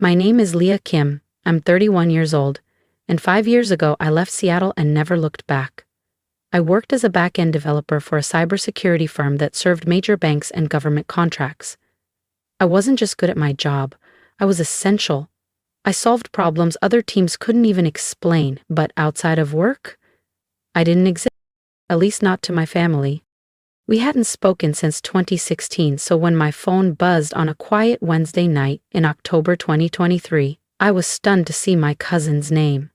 My name is Leah Kim. I'm 31 years old, and 5 years ago I left Seattle and never looked back. I worked as a back-end developer for a cybersecurity firm that served major banks and government contracts. I wasn't just good at my job, I was essential. I solved problems other teams couldn't even explain, but outside of work, I didn't exist, at least not to my family. We hadn't spoken since 2016, so when my phone buzzed on a quiet Wednesday night in October 2023, I was stunned to see my cousin's name.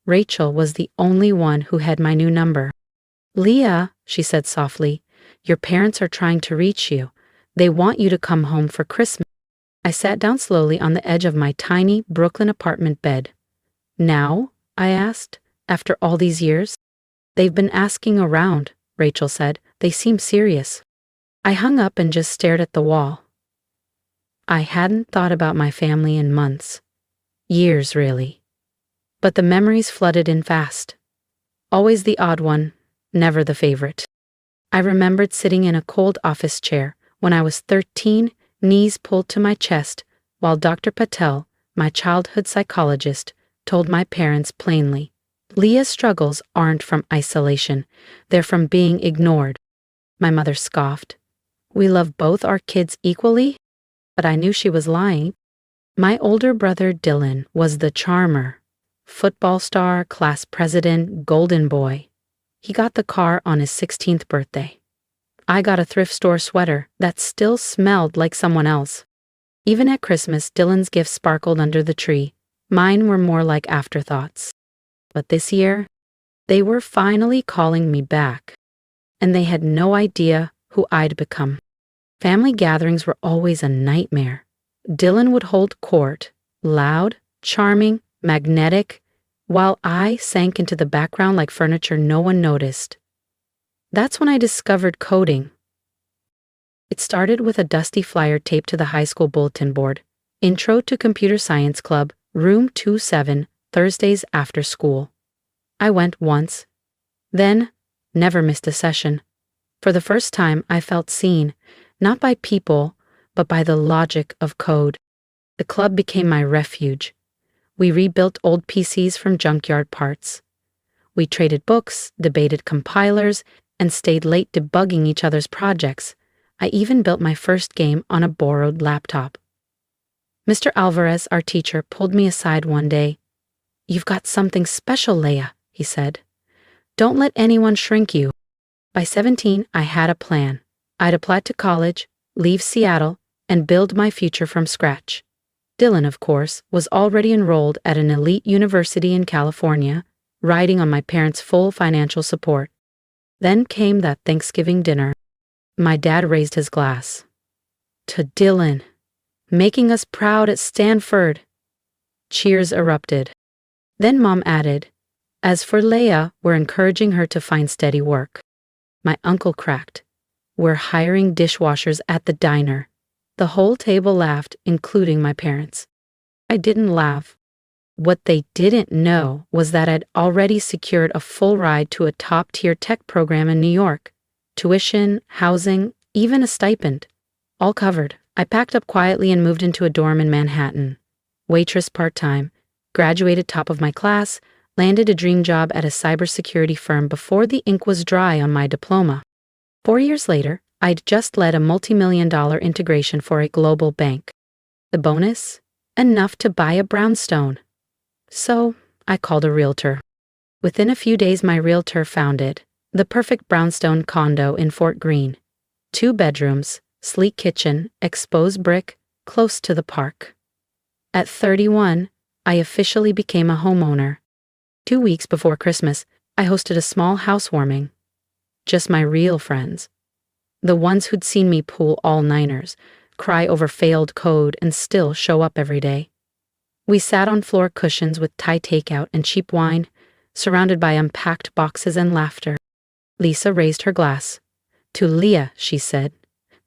Rachel was the only one who had my new number. "Leah," she said softly, "your parents are trying to reach you. They want you to come home for Christmas." I sat down slowly on the edge of my tiny Brooklyn apartment bed. "Now?" I asked, "after all these years?" "They've been asking around," Rachel said. "They seem serious." I hung up and just stared at the wall. I hadn't thought about my family in months. Years, really. But the memories flooded in fast. Always the odd one, never the favorite. I remembered sitting in a cold office chair when I was 13, knees pulled to my chest, while Dr. Patel, my childhood psychologist, told my parents plainly, "Leah's struggles aren't from isolation, they're from being ignored." My mother scoffed. "We love both our kids equally?" But I knew she was lying. My older brother Dylan was the charmer. Football star, class president, golden boy. He got the car on his 16th birthday. I got a thrift store sweater that still smelled like someone else. Even at Christmas, Dylan's gifts sparkled under the tree. Mine were more like afterthoughts. But this year, they were finally calling me back. And they had no idea who I'd become. Family gatherings were always a nightmare. Dylan would hold court, loud, charming, magnetic, while I sank into the background like furniture no one noticed. That's when I discovered coding. It started with a dusty flyer taped to the high school bulletin board. Intro to Computer Science Club, Room 27, Thursdays after school. I went once. Then, never missed a session. For the first time, I felt seen, not by people, but by the logic of code. The club became my refuge. We rebuilt old PCs from junkyard parts. We traded books, debated compilers, and stayed late debugging each other's projects. I even built my first game on a borrowed laptop. Mr. Alvarez, our teacher, pulled me aside one day. "You've got something special, Leah," he said. "Don't let anyone shrink you." By 17, I had a plan. I'd apply to college, leave Seattle, and build my future from scratch. Dylan, of course, was already enrolled at an elite university in California, riding on my parents' full financial support. Then came that Thanksgiving dinner. My dad raised his glass. "To Dylan, making us proud at Stanford." Cheers erupted. Then Mom added, "As for Leah, we're encouraging her to find steady work." My uncle cracked. "We're hiring dishwashers at the diner." The whole table laughed, including my parents. I didn't laugh. What they didn't know was that I'd already secured a full ride to a top-tier tech program in New York. Tuition, housing, even a stipend. All covered. I packed up quietly and moved into a dorm in Manhattan. Waitress part-time. Graduated top of my class. Landed a dream job at a cybersecurity firm before the ink was dry on my diploma. 4 years later, I'd just led a multi-million-dollar integration for a global bank. The bonus? Enough to buy a brownstone. So, I called a realtor. Within a few days, my realtor found it. The perfect brownstone condo in Fort Greene. 2 bedrooms, sleek kitchen, exposed brick, close to the park. At 31, I officially became a homeowner. 2 weeks before Christmas, I hosted a small housewarming. Just my real friends. The ones who'd seen me pull all-niners, cry over failed code, and still show up every day. We sat on floor cushions with Thai takeout and cheap wine, surrounded by unpacked boxes and laughter. Lisa raised her glass. "To Leah," she said,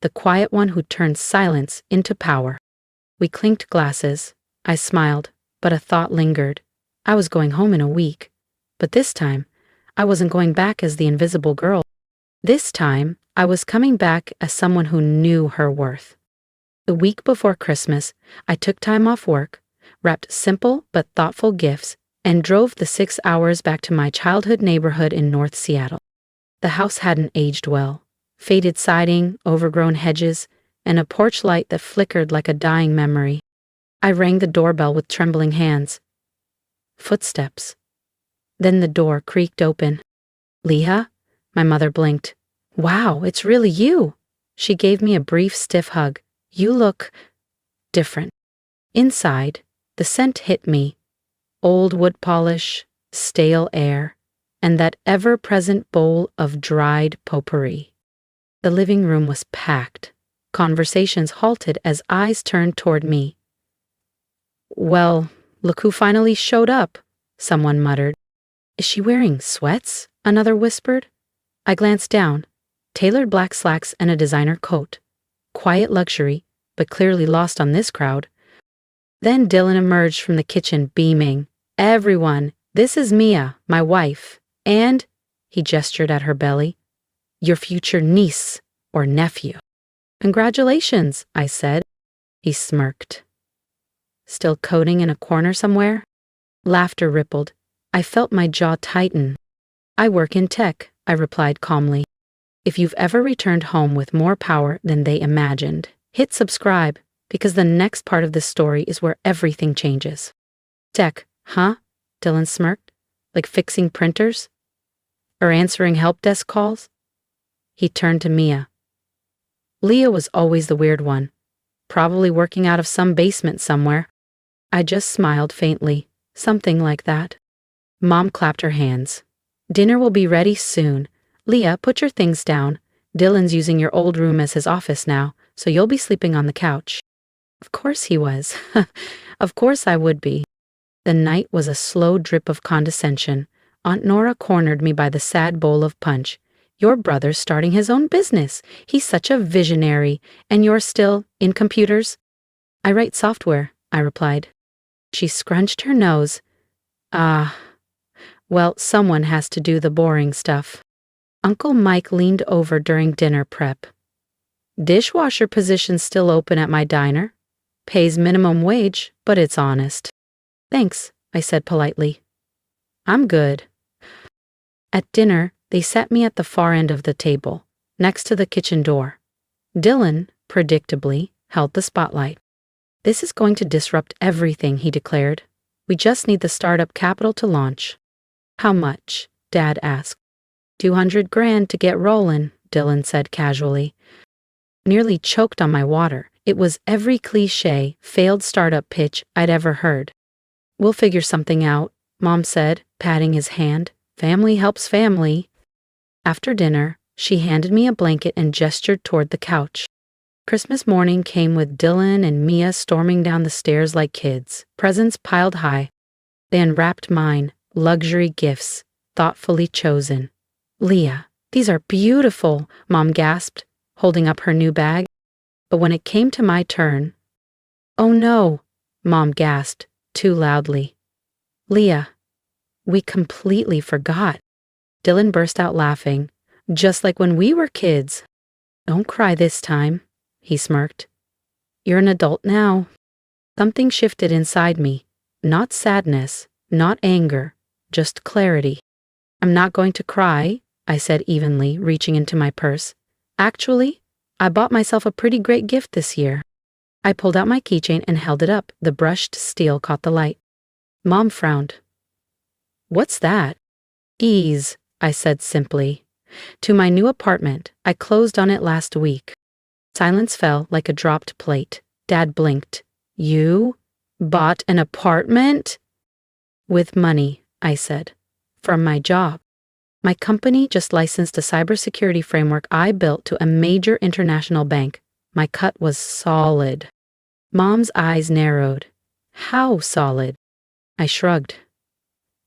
"the quiet one who turned silence into power." We clinked glasses. I smiled, but a thought lingered. I was going home in a week. But this time, I wasn't going back as the invisible girl. This time, I was coming back as someone who knew her worth. The week before Christmas, I took time off work, wrapped simple but thoughtful gifts, and drove the 6 hours back to my childhood neighborhood in North Seattle. The house hadn't aged well. Faded siding, overgrown hedges, and a porch light that flickered like a dying memory. I rang the doorbell with trembling hands. Footsteps. Then the door creaked open. "Leah?" My mother blinked. "Wow, it's really you." She gave me a brief, stiff hug. "You look different." Inside, the scent hit me. Old wood polish, stale air, and that ever-present bowl of dried potpourri. The living room was packed. Conversations halted as eyes turned toward me. "Well, look who finally showed up," someone muttered. "Is she wearing sweats?" another whispered. I glanced down. Tailored black slacks and a designer coat. Quiet luxury, but clearly lost on this crowd. Then Dylan emerged from the kitchen beaming. "Everyone, this is Mia, my wife, and," he gestured at her belly, "your future niece or nephew." "Congratulations," I said. He smirked. "Still coding in a corner somewhere?" Laughter rippled. I felt my jaw tighten. "I work in tech," I replied calmly. If you've ever returned home with more power than they imagined, hit subscribe, because the next part of this story is where everything changes. "Tech, huh?" Dylan smirked. "Like fixing printers? Or answering help desk calls?" He turned to Mia. Leah was always the weird one, probably working out of some basement somewhere. I just smiled faintly, something like that. Mom clapped her hands. "Dinner will be ready soon. Leah, put your things down. Dylan's using your old room as his office now, so you'll be sleeping on the couch." Of course he was. Of course I would be. The night was a slow drip of condescension. Aunt Nora cornered me by the sad bowl of punch. "Your brother's starting his own business. He's such a visionary, and you're still in computers?" "I write software," I replied. She scrunched her nose. "Ah, well, someone has to do the boring stuff." Uncle Mike leaned over during dinner prep. "Dishwasher position's still open at my diner. Pays minimum wage, but it's honest." "Thanks," I said politely. "I'm good." At dinner, they sat me at the far end of the table, next to the kitchen door. Dylan, predictably, held the spotlight. "This is going to disrupt everything," he declared. "We just need the startup capital to launch." "How much?" Dad asked. 200 grand to get rollin', Dylan said casually. Nearly choked on my water. It was every cliché, failed startup pitch I'd ever heard. "We'll figure something out," Mom said, patting his hand. "Family helps family." After dinner, she handed me a blanket and gestured toward the couch. Christmas morning came with Dylan and Mia storming down the stairs like kids, presents piled high. They unwrapped mine, luxury gifts, thoughtfully chosen. "Leah, these are beautiful," Mom gasped, holding up her new bag. But when it came to my turn, "Oh no," Mom gasped, too loudly. "Leah, we completely forgot." Dylan burst out laughing, "Just like when we were kids." "Don't cry this time," he smirked. "You're an adult now." Something shifted inside me. Not sadness, not anger, just clarity. "I'm not going to cry," I said evenly, reaching into my purse. "Actually, I bought myself a pretty great gift this year." I pulled out my keychain and held it up. The brushed steel caught the light. Mom frowned. "What's that?" "Ease," I said simply. "To my new apartment. I closed on it last week." Silence fell like a dropped plate. Dad blinked. "You bought an apartment?" "With money," I said. "From my job. My company just licensed a cybersecurity framework I built to a major international bank. My cut was solid." Mom's eyes narrowed. "How solid?" I shrugged.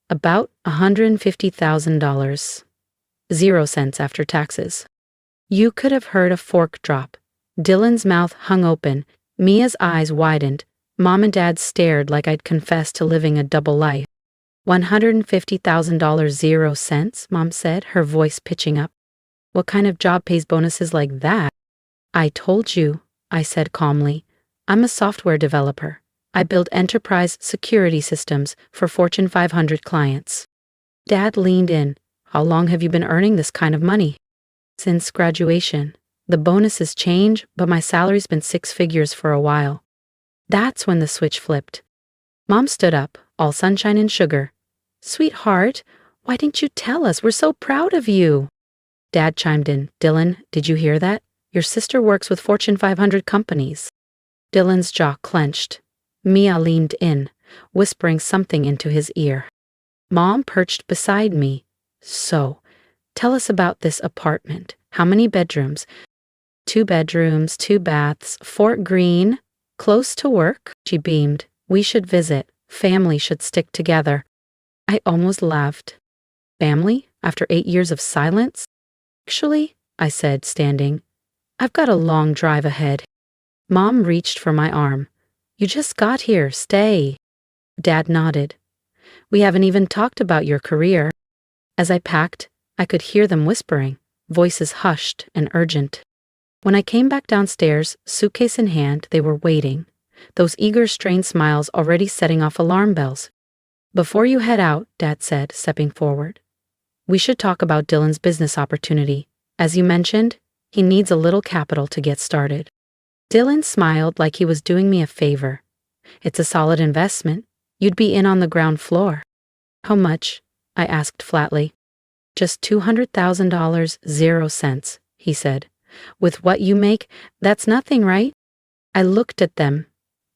"About $150,000. 0 cents after taxes." You could have heard a fork drop. Dylan's mouth hung open. Mia's eyes widened. Mom and Dad stared like I'd confessed to living a double life. $150,000 0 cents, Mom said, her voice pitching up. "What kind of job pays bonuses like that?" "I told you," I said calmly. "I'm a software developer. I build enterprise security systems for Fortune 500 clients. Dad leaned in. How long have you been earning this kind of money? Since graduation. The bonuses change, but my salary's been 6 figures for a while. That's when the switch flipped. Mom stood up, all sunshine and sugar. Sweetheart, why didn't you tell us? We're so proud of you. Dad chimed in. Dylan, did you hear that? Your sister works with Fortune 500 companies. Dylan's jaw clenched. Mia leaned in, whispering something into his ear. Mom perched beside me. So, tell us about this apartment. How many bedrooms? 2 bedrooms, 2 baths, Fort Greene. Close to work? She beamed. We should visit. Family should stick together. I almost laughed. Family? After 8 years of silence? Actually, I said, standing, I've got a long drive ahead. Mom reached for my arm. You just got here. Stay. Dad nodded. We haven't even talked about your career. As I packed, I could hear them whispering, voices hushed and urgent. When I came back downstairs, suitcase in hand, they were waiting, those eager, strained smiles already setting off alarm bells. Before you head out, Dad said, stepping forward, we should talk about Dylan's business opportunity. As you mentioned, he needs a little capital to get started. Dylan smiled like he was doing me a favor. It's a solid investment. You'd be in on the ground floor. How much? I asked flatly. Just $200,000, 0 cents, he said. With what you make, that's nothing, right? I looked at them.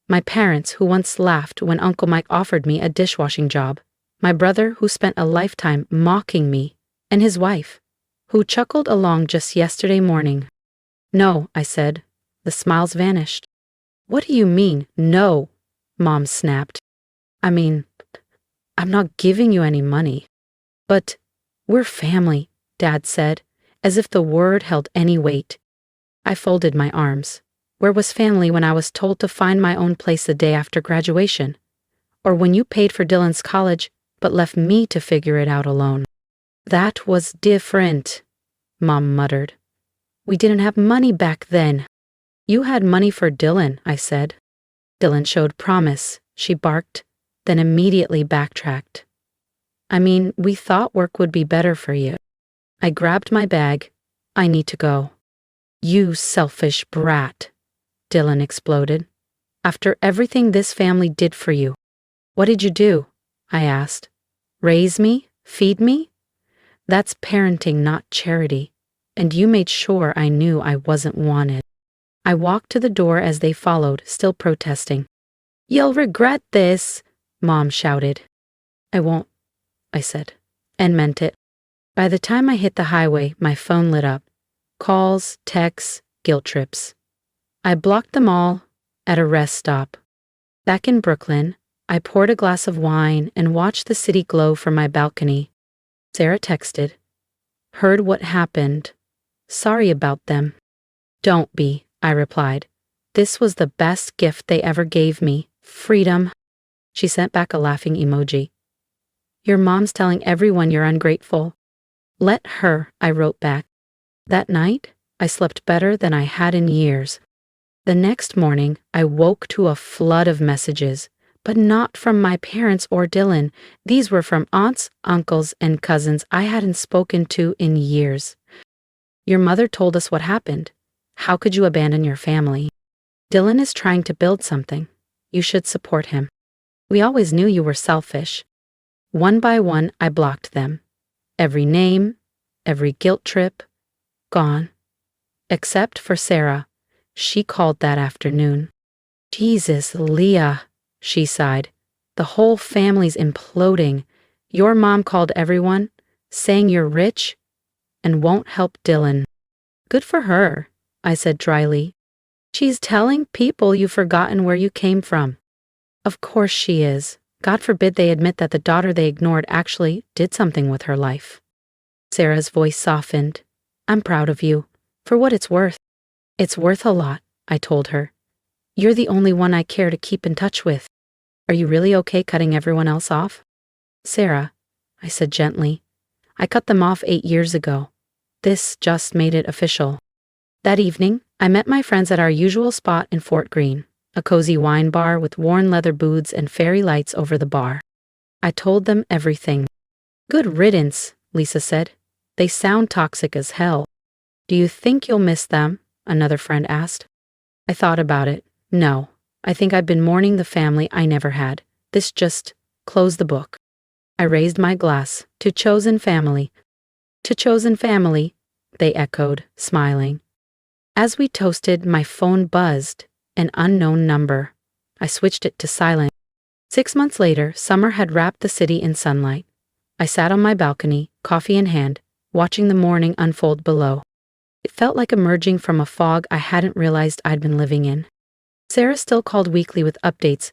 My parents, who once laughed when Uncle Mike offered me a dishwashing job. My brother, who spent a lifetime mocking me. And his wife, who chuckled along just yesterday morning. No, I said. The smiles vanished. What do you mean, no? Mom snapped. I mean, I'm not giving you any money. But we're family, Dad said, as if the word held any weight. I folded my arms. Where was family when I was told to find my own place the day after graduation? Or when you paid for Dylan's college, but left me to figure it out alone? That was different, Mom muttered. We didn't have money back then. You had money for Dylan, I said. Dylan showed promise, she barked, then immediately backtracked. I mean, we thought work would be better for you. I grabbed my bag. I need to go. You selfish brat, Dylan exploded. After everything this family did for you. What did you do? I asked. Raise me? Feed me? That's parenting, not charity. And you made sure I knew I wasn't wanted. I walked to the door as they followed, still protesting. You'll regret this, Mom shouted. I won't, I said, and meant it. By the time I hit the highway, my phone lit up. Calls, texts, guilt trips. I blocked them all at a rest stop. Back in Brooklyn, I poured a glass of wine and watched the city glow from my balcony. Sarah texted. Heard what happened. Sorry about them. Don't be, I replied. This was the best gift they ever gave me. Freedom. She sent back a laughing emoji. Your mom's telling everyone you're ungrateful. Let her, I wrote back. That night, I slept better than I had in years. The next morning, I woke to a flood of messages, but not from my parents or Dylan. These were from aunts, uncles, and cousins I hadn't spoken to in years. Your mother told us what happened. How could you abandon your family? Dylan is trying to build something. You should support him. We always knew you were selfish. One by one, I blocked them. Every name, every guilt trip, gone. Except for Sarah. She called that afternoon. Jesus, Leah, she sighed. The whole family's imploding. Your mom called everyone, saying you're rich and won't help Dylan. Good for her, I said dryly. She's telling people you've forgotten where you came from. Of course she is. God forbid they admit that the daughter they ignored actually did something with her life. Sarah's voice softened. I'm proud of you, for what it's worth. It's worth a lot, I told her. You're the only one I care to keep in touch with. Are you really okay cutting everyone else off? Sarah, I said gently, I cut them off 8 years ago. This just made it official. That evening, I met my friends at our usual spot in Fort Greene. a cozy wine bar with worn leather booths and fairy lights over the bar. I told them everything. Good riddance, Lisa said. They sound toxic as hell. Do you think you'll miss them? Another friend asked. I thought about it. No, I think I've been mourning the family I never had. This just close the book. I raised my glass. To chosen family. To chosen family, they echoed, smiling. As we toasted, my phone buzzed. An unknown number. I switched it to silent. 6 months later, summer had wrapped the city in sunlight. I sat on my balcony, coffee in hand, watching the morning unfold below. It felt like emerging from a fog I hadn't realized I'd been living in. Sarah still called weekly with updates,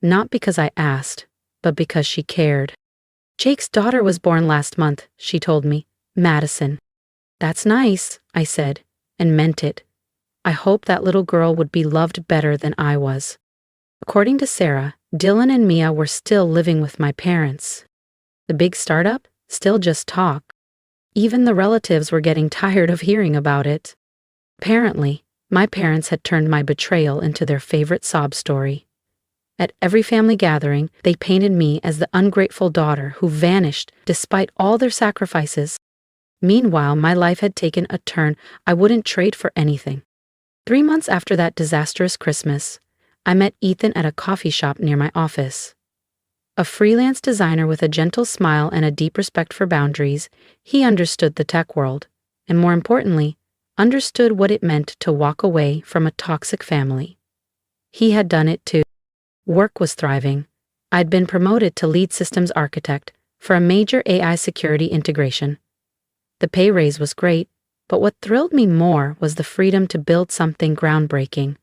not because I asked, but because she cared. Jake's daughter was born last month, she told me. Madison. That's nice, I said, and meant it. I hoped that little girl would be loved better than I was. According to Sarah, Dylan and Mia were still living with my parents. The big startup? Still just talk. Even the relatives were getting tired of hearing about it. Apparently, my parents had turned my betrayal into their favorite sob story. At every family gathering, they painted me as the ungrateful daughter who vanished despite all their sacrifices. Meanwhile, my life had taken a turn I wouldn't trade for anything. 3 months after that disastrous Christmas, I met Ethan at a coffee shop near my office. A freelance designer with a gentle smile and a deep respect for boundaries, he understood the tech world, and more importantly, understood what it meant to walk away from a toxic family. He had done it too. Work was thriving. I'd been promoted to lead systems architect for a major AI security integration. The pay raise was great, but what thrilled me more was the freedom to build something groundbreaking.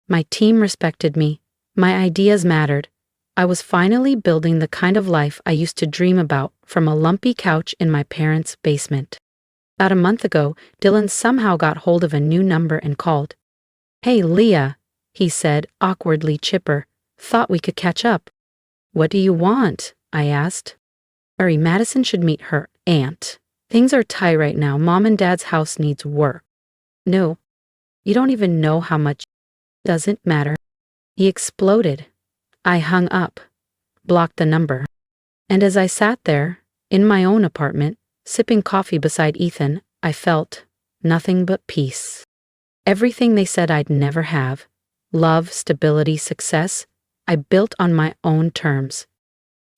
My team respected me. My ideas mattered. I was finally building the kind of life I used to dream about from a lumpy couch in my parents' basement. About a month ago, Dylan somehow got hold of a new number and called. Hey, Leah, he said, awkwardly chipper. Thought we could catch up. What do you want? I asked. Madison should meet her aunt. Things are tight right now. Mom and Dad's house needs work. No, you don't even know how much. Doesn't matter. He exploded. I hung up, blocked the number. And as I sat there, in my own apartment, sipping coffee beside Ethan, I felt nothing but peace. Everything they said I'd never have, love, stability, success, I built on my own terms.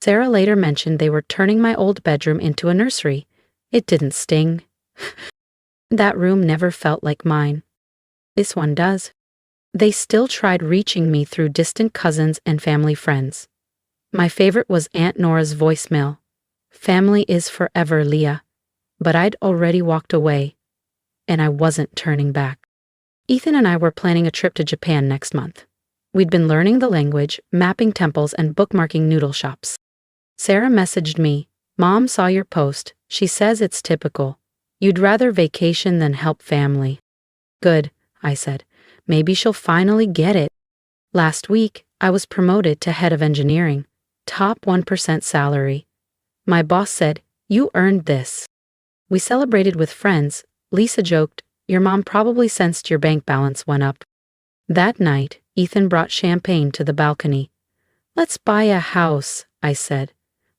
Sarah later mentioned they were turning my old bedroom into a nursery. It didn't sting. That room never felt like mine. This one does. They still tried reaching me through distant cousins and family friends. My favorite was Aunt Nora's voicemail. Family is forever, Leah. But I'd already walked away, and I wasn't turning back. Ethan and I were planning a trip to Japan next month. We'd been learning the language, mapping temples, and bookmarking noodle shops. Sarah messaged me, Mom saw your post. She says it's typical. You'd rather vacation than help family. Good, I said. Maybe she'll finally get it. Last week, I was promoted to head of engineering, top 1% salary. My boss said, you earned this. We celebrated with friends. Lisa joked, your mom probably sensed your bank balance went up. That night, Ethan brought champagne to the balcony. Let's buy a house, I said.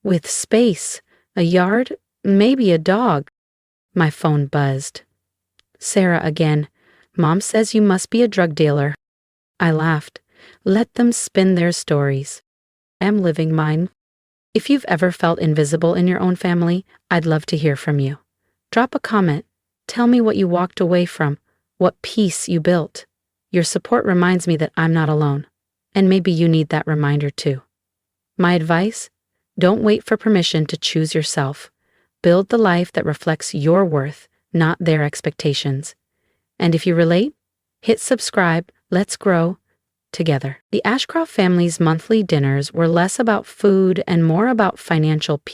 With space, a yard, maybe a dog. My phone buzzed. Sarah again. Mom says you must be a drug dealer. I laughed. Let them spin their stories. I'm living mine. If you've ever felt invisible in your own family, I'd love to hear from you. Drop a comment. Tell me what you walked away from, what peace you built. Your support reminds me that I'm not alone, and maybe you need that reminder too. My advice? Don't wait for permission to choose yourself. Build the life that reflects your worth, not their expectations. And if you relate, hit subscribe. Let's grow together. The Ashcroft family's monthly dinners were less about food and more about financial peace.